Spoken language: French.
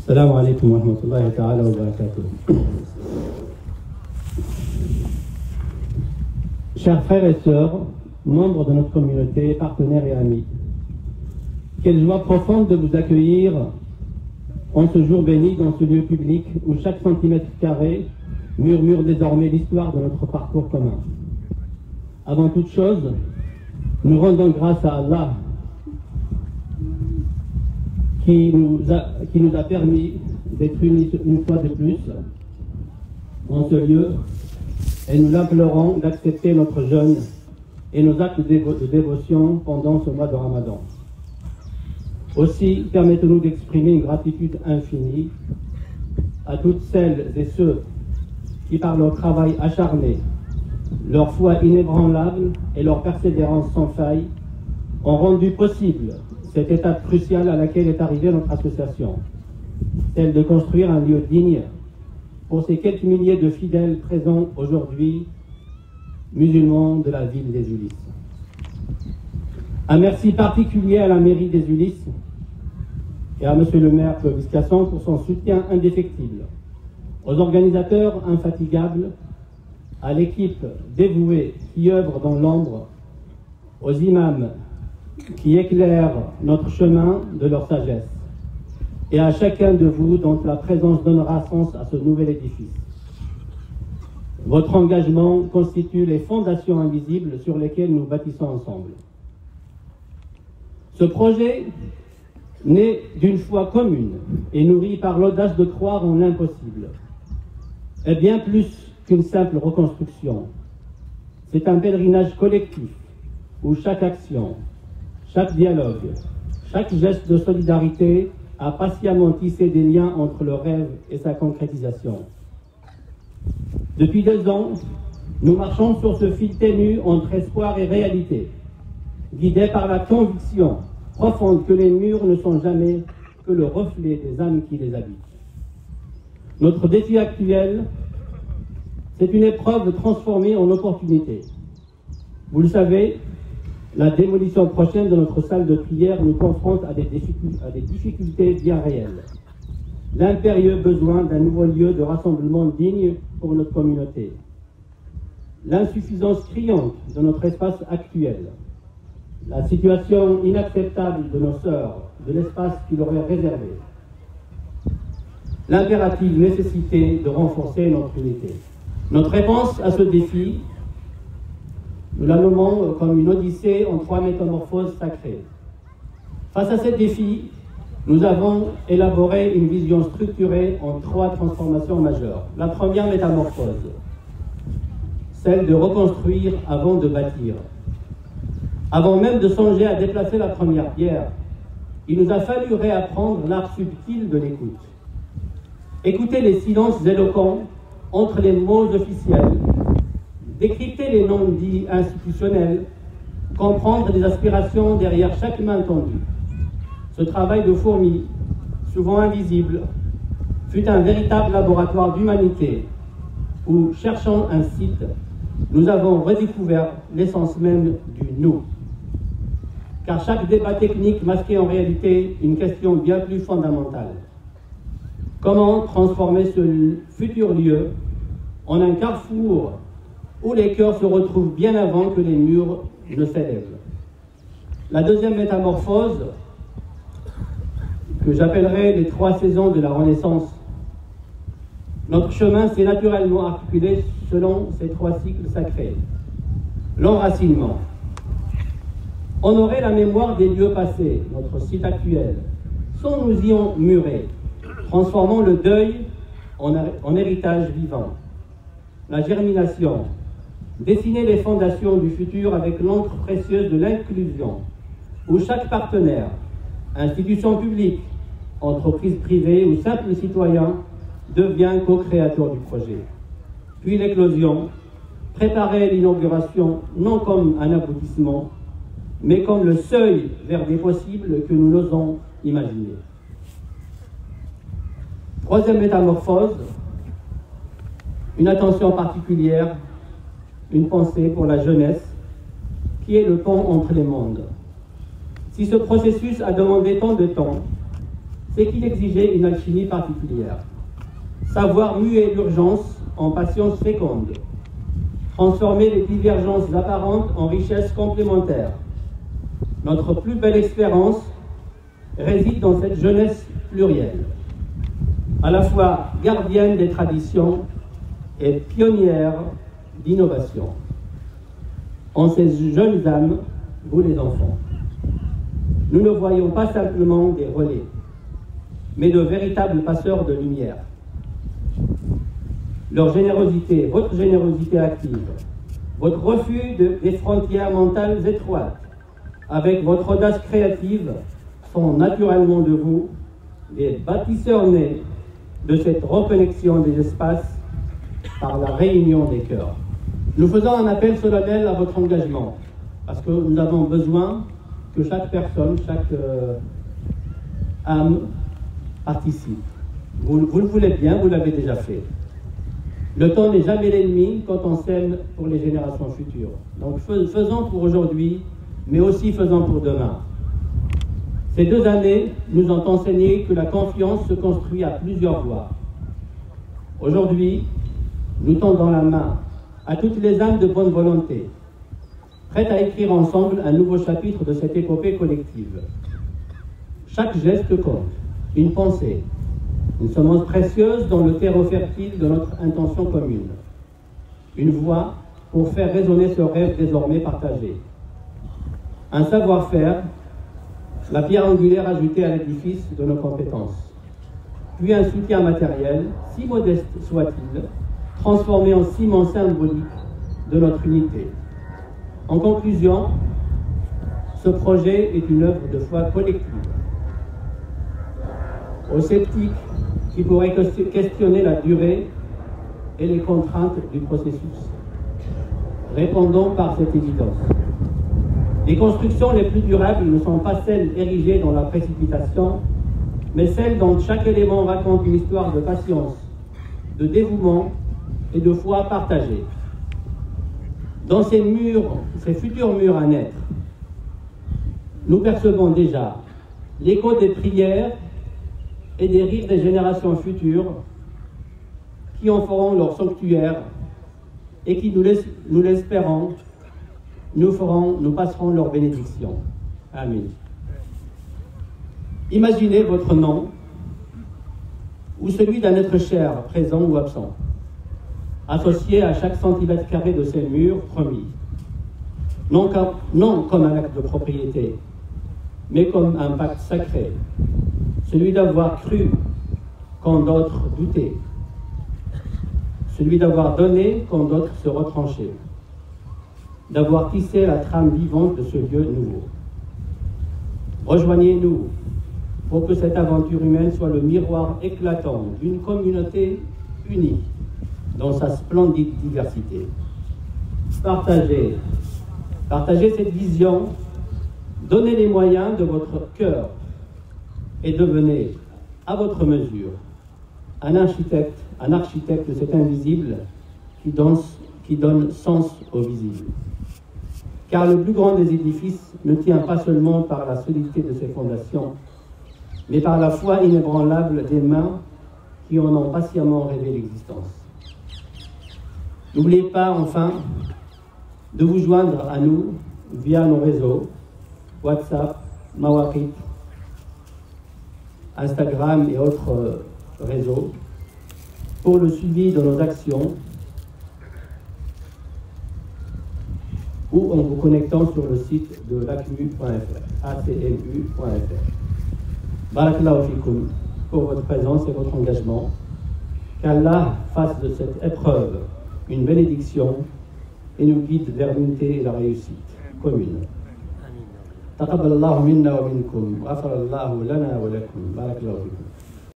Assalamu alaikum wa rahmatullahi ta'ala wa barakatuh. Chers frères et sœurs, membres de notre communauté, partenaires et amis, quelle joie profonde de vous accueillir en ce jour béni dans ce lieu public où chaque centimètre carré murmure désormais l'histoire de notre parcours commun. Avant toute chose, nous rendons grâce à Allah qui nous a permis d'être unis une fois de plus en ce lieu, et nous l'implorons d'accepter notre jeûne et nos actes de dévotion pendant ce mois de Ramadan. Aussi, permettez-nous d'exprimer une gratitude infinie à toutes celles et ceux qui, par leur travail acharné, leur foi inébranlable et leur persévérance sans faille, ont rendu possible cette étape cruciale à laquelle est arrivée notre association, celle de construire un lieu digne pour ces quelques milliers de fidèles présents aujourd'hui, musulmans de la ville des Ulis. Un merci particulier à la mairie des Ulis et à monsieur le maire Clovis Casson pour son soutien indéfectible, aux organisateurs infatigables, à l'équipe dévouée qui œuvre dans l'ombre, aux imams qui éclairent notre chemin de leur sagesse, et à chacun de vous dont la présence donnera sens à ce nouvel édifice. Votre engagement constitue les fondations invisibles sur lesquelles nous bâtissons ensemble. Ce projet, né d'une foi commune et nourri par l'audace de croire en l'impossible, est bien plus qu'une simple reconstruction. C'est un pèlerinage collectif où chaque action, chaque dialogue, chaque geste de solidarité a patiemment tissé des liens entre le rêve et sa concrétisation. Depuis 2 ans, nous marchons sur ce fil ténu entre espoir et réalité, guidés par la conviction profonde que les murs ne sont jamais que le reflet des âmes qui les habitent. Notre défi actuel, c'est une épreuve transformée en opportunité. Vous le savez, la démolition prochaine de notre salle de prière nous confronte à des difficultés bien réelles. L'impérieux besoin d'un nouveau lieu de rassemblement digne pour notre communauté. L'insuffisance criante de notre espace actuel. La situation inacceptable de nos sœurs, de l'espace qui leur est réservé. L'impérative nécessité de renforcer notre unité. Notre réponse à ce défi, nous la nommons comme une odyssée en 3 métamorphoses sacrées. Face à ces défis, nous avons élaboré une vision structurée en 3 transformations majeures. La première métamorphose, celle de reconstruire avant de bâtir. Avant même de songer à déplacer la première pierre, il nous a fallu réapprendre l'art subtil de l'écoute. Écouter les silences éloquents entre les mots officiels, décrypter les noms dits institutionnels, comprendre les aspirations derrière chaque main tendue. Ce travail de fourmi, souvent invisible, fut un véritable laboratoire d'humanité où, cherchant un site, nous avons redécouvert l'essence même du « nous ». Car chaque débat technique masquait en réalité une question bien plus fondamentale. Comment transformer ce futur lieu en un carrefour où les cœurs se retrouvent bien avant que les murs ne s'élèvent? La deuxième métamorphose, que j'appellerai les 3 saisons de la Renaissance, notre chemin s'est naturellement articulé selon ces 3 cycles sacrés. L'enracinement. Honorer la mémoire des lieux passés, notre site actuel, sans nous y emmurer, transformant le deuil en héritage vivant. La germination. Dessiner les fondations du futur avec l'encre précieuse de l'inclusion, où chaque partenaire, institution publique, entreprise privée ou simple citoyen devient co-créateur du projet. Puis l'éclosion, préparer l'inauguration non comme un aboutissement, mais comme le seuil vers des possibles que nous n'osons imaginer. Troisième métamorphose, une attention particulière, une pensée pour la jeunesse, qui est le pont entre les mondes. Si ce processus a demandé tant de temps, c'est qu'il exigeait une alchimie particulière. Savoir muer l'urgence en patience féconde, transformer les divergences apparentes en richesses complémentaires. Notre plus belle espérance réside dans cette jeunesse plurielle, à la fois gardienne des traditions et pionnière d'innovation. En ces jeunes âmes, vous les enfants, nous ne voyons pas simplement des relais, mais de véritables passeurs de lumière. Leur générosité, votre générosité active, votre refus des frontières mentales étroites, avec votre audace créative, font naturellement de vous des bâtisseurs nés de cette reconnexion des espaces par la réunion des cœurs. Nous faisons un appel solennel à votre engagement, parce que nous avons besoin que chaque personne, chaque âme participe. Vous le voulez bien, vous l'avez déjà fait. Le temps n'est jamais l'ennemi quand on sème pour les générations futures. Donc faisons pour aujourd'hui, mais aussi faisons pour demain. Ces 2 années nous ont enseigné que la confiance se construit à plusieurs voies. Aujourd'hui, nous tendons la main à toutes les âmes de bonne volonté, prêtes à écrire ensemble un nouveau chapitre de cette épopée collective. Chaque geste compte, une pensée, une semence précieuse dans le terreau fertile de notre intention commune. Une voix pour faire résonner ce rêve désormais partagé. Un savoir-faire, la pierre angulaire ajoutée à l'édifice de nos compétences. Puis un soutien matériel, si modeste soit-il, transformé en ciment symbolique de notre unité. En conclusion, ce projet est une œuvre de foi collective. Aux sceptiques qui pourraient questionner la durée et les contraintes du processus, répondons par cette évidence. Les constructions les plus durables ne sont pas celles érigées dans la précipitation, mais celles dont chaque élément raconte une histoire de patience, de dévouement et de foi partagée. Dans ces futurs murs à naître, nous percevons déjà l'écho des prières et des rires des générations futures qui en feront leur sanctuaire et qui, nous l'espérons, nous passerons leur bénédiction. Amen. Imaginez votre nom ou celui d'un être cher, présent ou absent, associé à chaque centimètre carré de ces murs promis. Non comme un acte de propriété, mais comme un pacte sacré, celui d'avoir cru quand d'autres doutaient, celui d'avoir donné quand d'autres se retranchaient, d'avoir tissé la trame vivante de ce lieu nouveau. Rejoignez-nous pour que cette aventure humaine soit le miroir éclatant d'une communauté unie dans sa splendide diversité. Partagez cette vision, donnez les moyens de votre cœur et devenez, à votre mesure, un architecte de cet invisible qui donne sens au visible. Car le plus grand des édifices ne tient pas seulement par la solidité de ses fondations, mais par la foi inébranlable des mains qui en ont patiemment rêvé l'existence. N'oubliez pas, enfin, de vous joindre à nous via nos réseaux, WhatsApp, Mawaqit, Instagram et autres réseaux, pour le suivi de nos actions ou en vous connectant sur le site de l'ACMU.fr, acmu.fr. Barakallahu fikoum pour votre présence et votre engagement. Qu'Allah fasse de cette épreuve une bénédiction et nous guide vers l'unité et la réussite commune. تقبل الله منا ومنكم وغفر الله لنا ولكم بارك الله فيكم